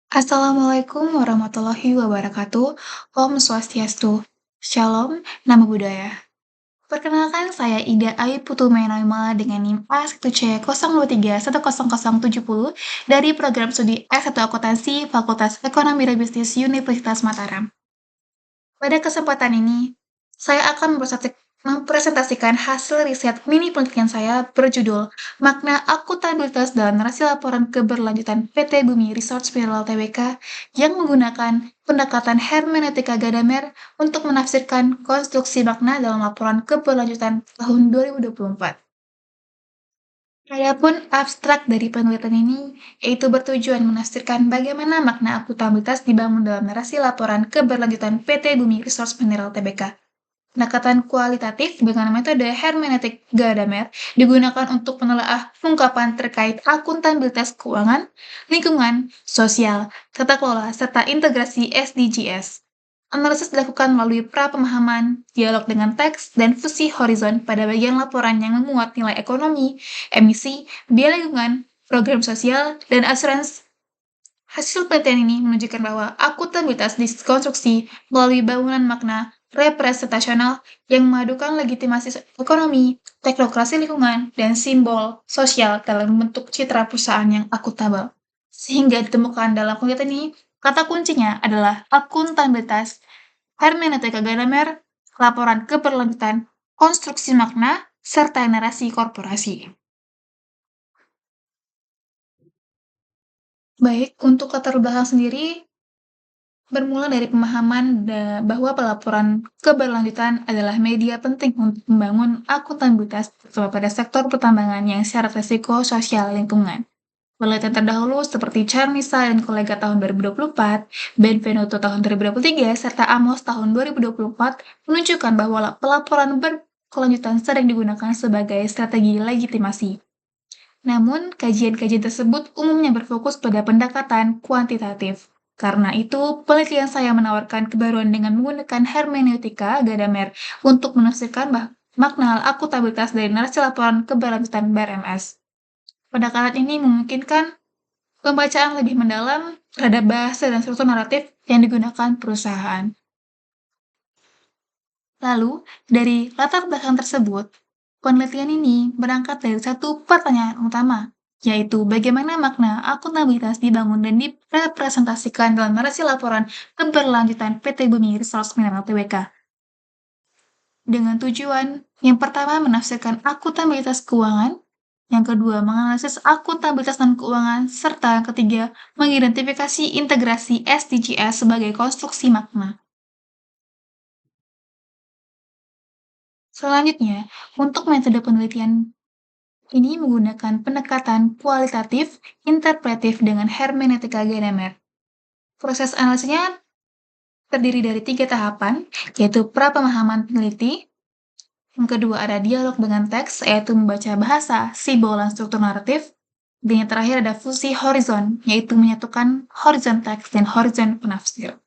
Assalamualaikum warahmatullahi wabarakatuh. Om Swastiastu. Shalom, Namo Buddhaya. Perkenalkan, saya Ida Ayu Putu Mainoima dengan NIM A1C023100070 dari Program Studi S1 Akuntansi Fakultas Ekonomi dan Bisnis Universitas Mataram. Pada kesempatan ini, saya akan mempresentasikan hasil riset mini penelitian saya berjudul Makna Akuntabilitas dalam Narasi Laporan Keberlanjutan PT Bumi Resource Mineral Tbk yang menggunakan pendekatan hermeneutika Gadamer untuk menafsirkan konstruksi makna dalam laporan keberlanjutan tahun 2024. Adapun abstrak dari penelitian ini, yaitu bertujuan menafsirkan bagaimana makna akuntabilitas dibangun dalam narasi laporan keberlanjutan PT Bumi Resource Mineral Tbk. Pendekatan kualitatif dengan metode hermeneutik Gadamer digunakan untuk menelaah ungkapan terkait akuntabilitas keuangan, lingkungan, sosial, tata kelola, serta integrasi SDGs. Analisis dilakukan melalui pra-pemahaman, dialog dengan teks, dan fusi horizon pada bagian laporan yang memuat nilai ekonomi, emisi, biaya lingkungan, program sosial, dan asuransi. Hasil penelitian ini menunjukkan bahwa akuntabilitas dikonstruksi melalui bangunan makna representasional yang memadukan legitimasi ekonomi, teknokrasi lingkungan, dan simbol sosial dalam membentuk citra perusahaan yang akuntabel. Sehingga ditemukan dalam penelitian ini, kata kuncinya adalah akuntabilitas, hermeneutika Gadamer, laporan keberlanjutan, konstruksi makna, serta narasi korporasi. Baik, untuk latar belakang sendiri, bermula dari pemahaman bahwa pelaporan keberlanjutan adalah media penting untuk membangun akuntabilitas terutama pada sektor pertambangan yang syarat risiko sosial lingkungan. Penelitian terdahulu seperti Charnisa dan kolega tahun 2024, Benvenuto tahun 2023, serta Amos tahun 2024 menunjukkan bahwa pelaporan berkelanjutan sering digunakan sebagai strategi legitimasi. Namun, kajian-kajian tersebut umumnya berfokus pada pendekatan kuantitatif. Karena itu, penelitian saya menawarkan kebaruan dengan menggunakan hermeneutika Gadamer untuk menafsirkan makna akuntabilitas dari narasi laporan keberlanjutan BRMS. Pendekatan ini memungkinkan pembacaan lebih mendalam terhadap bahasa dan struktur naratif yang digunakan perusahaan. Lalu, dari latar belakang tersebut, penelitian ini berangkat dari satu pertanyaan utama, yaitu bagaimana makna akuntabilitas dibangun dan direpresentasikan dalam narasi laporan keberlanjutan PT Bumi Resource Mineral Tbk. Dengan tujuan, yang pertama menafsirkan akuntabilitas keuangan, yang kedua menganalisis akuntabilitas dan keuangan, serta yang ketiga mengidentifikasi integrasi SDGs sebagai konstruksi makna. Selanjutnya, untuk metode penelitian ini menggunakan pendekatan kualitatif, interpretif dengan hermeneutika Gadamer. Proses analisisnya terdiri dari 3 tahapan, yaitu pra-pemahaman peneliti, yang kedua ada dialog dengan teks, yaitu membaca bahasa, simbol, dan struktur naratif, dan yang terakhir ada fusi horizon, yaitu menyatukan horizon teks dan horizon penafsir.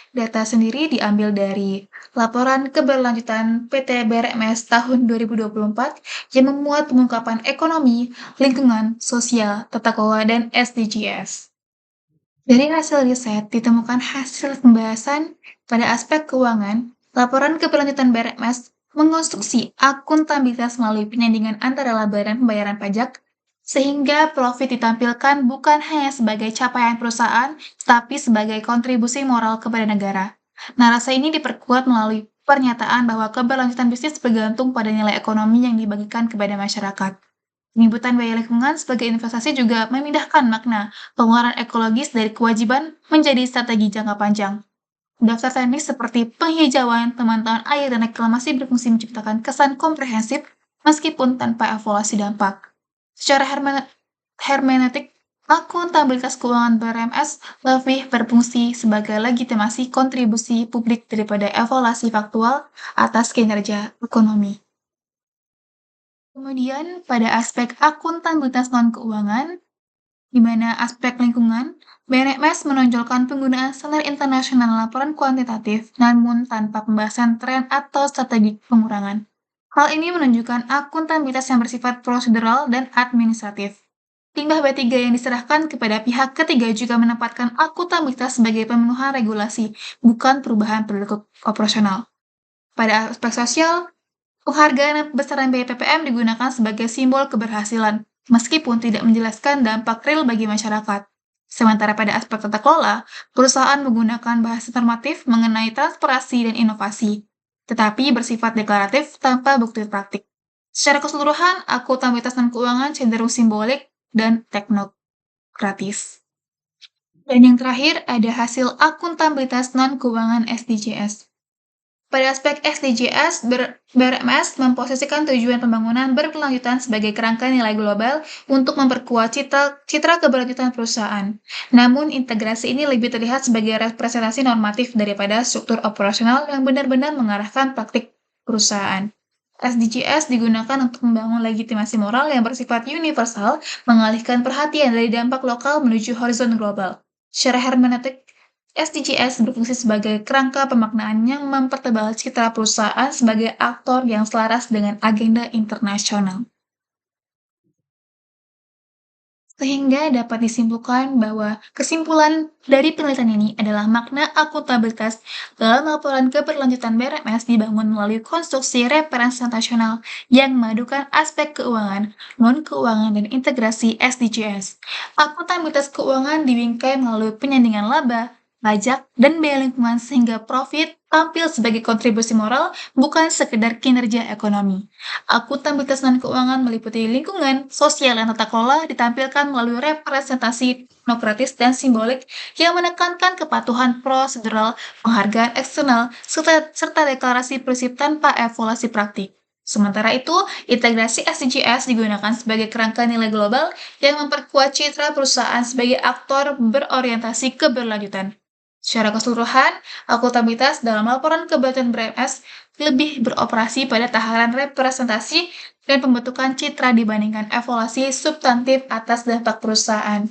Data sendiri diambil dari laporan keberlanjutan PT BRMS tahun 2024 yang memuat pengungkapan ekonomi, lingkungan, sosial, tata kelola, dan SDGs. Dari hasil riset ditemukan hasil pembahasan pada aspek keuangan, laporan keberlanjutan BRMS mengonstruksi akuntabilitas melalui penyandingan antara laba dan pembayaran pajak, sehingga profit ditampilkan bukan hanya sebagai capaian perusahaan, tapi sebagai kontribusi moral kepada negara. Narasi ini diperkuat melalui pernyataan bahwa keberlanjutan bisnis bergantung pada nilai ekonomi yang dibagikan kepada masyarakat. Penyebutan biaya lingkungan sebagai investasi juga memindahkan makna pengeluaran ekologis dari kewajiban menjadi strategi jangka panjang. Daftar teknis seperti penghijauan, pemantauan air, dan reklamasi berfungsi menciptakan kesan komprehensif meskipun tanpa evaluasi dampak. Secara hermeneutik, akuntabilitas keuangan BRMS lebih berfungsi sebagai legitimasi kontribusi publik daripada evaluasi faktual atas kinerja ekonomi. Kemudian, pada aspek akuntabilitas non-keuangan, di mana aspek lingkungan, BNMS menonjolkan penggunaan standar internasional laporan kuantitatif, namun tanpa pembahasan tren atau strategi pengurangan. Hal ini menunjukkan akuntabilitas yang bersifat prosedural dan administratif. Limbah B3 yang diserahkan kepada pihak ketiga juga menempatkan akuntabilitas sebagai pemenuhan regulasi, bukan perubahan produk operasional. Pada aspek sosial, penghargaan besaran biaya PPM digunakan sebagai simbol keberhasilan, meskipun tidak menjelaskan dampak real bagi masyarakat. Sementara pada aspek tata kelola, perusahaan menggunakan bahasa normatif mengenai transparansi dan inovasi, tetapi bersifat deklaratif tanpa bukti praktik. Secara keseluruhan, akuntabilitas dan keuangan cenderung simbolik dan teknokratis. Dan yang terakhir, ada hasil akuntabilitas non-keuangan SDGs. Pada aspek SDGs, BRMS memposisikan tujuan pembangunan berkelanjutan sebagai kerangka nilai global untuk memperkuat citra keberlanjutan perusahaan. Namun, integrasi ini lebih terlihat sebagai representasi normatif daripada struktur operasional yang benar-benar mengarahkan praktik perusahaan. SDGs digunakan untuk membangun legitimasi moral yang bersifat universal, mengalihkan perhatian dari dampak lokal menuju horizon global. Secara hermeneutik, SDGs berfungsi sebagai kerangka pemaknaan yang mempertebal citra perusahaan sebagai aktor yang selaras dengan agenda internasional. Sehingga dapat disimpulkan bahwa kesimpulan dari penelitian ini adalah makna akuntabilitas dalam laporan keberlanjutan BRMS dibangun melalui konstruksi representasional yang memadukan aspek keuangan, non-keuangan, dan integrasi SDGs. Akuntabilitas keuangan dibingkai melalui penyandingan laba, pajak, dan biaya lingkungan sehingga profit tampil sebagai kontribusi moral bukan sekedar kinerja ekonomi. Akuntabilitas dan keuangan meliputi lingkungan, sosial, dan tata kelola ditampilkan melalui representasi teknokratis dan simbolik yang menekankan kepatuhan prosedural, penghargaan eksternal, serta deklarasi prinsip tanpa evaluasi praktik. Sementara itu, integrasi SDGs digunakan sebagai kerangka nilai global yang memperkuat citra perusahaan sebagai aktor berorientasi keberlanjutan. Secara keseluruhan, akuntabilitas dalam laporan keberlanjutan BRMS lebih beroperasi pada tataran representasi dan pembentukan citra dibandingkan evaluasi substantif atas dampak perusahaan.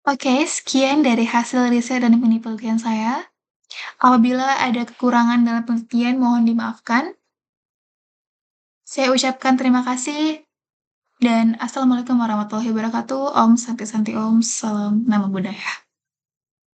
Oke, sekian dari hasil riset dan penelitian saya. Apabila ada kekurangan dalam penelitian, mohon dimaafkan. Saya ucapkan terima kasih dan Assalamualaikum warahmatullahi wabarakatuh. Om Santi Santi Om, salam nama budaya.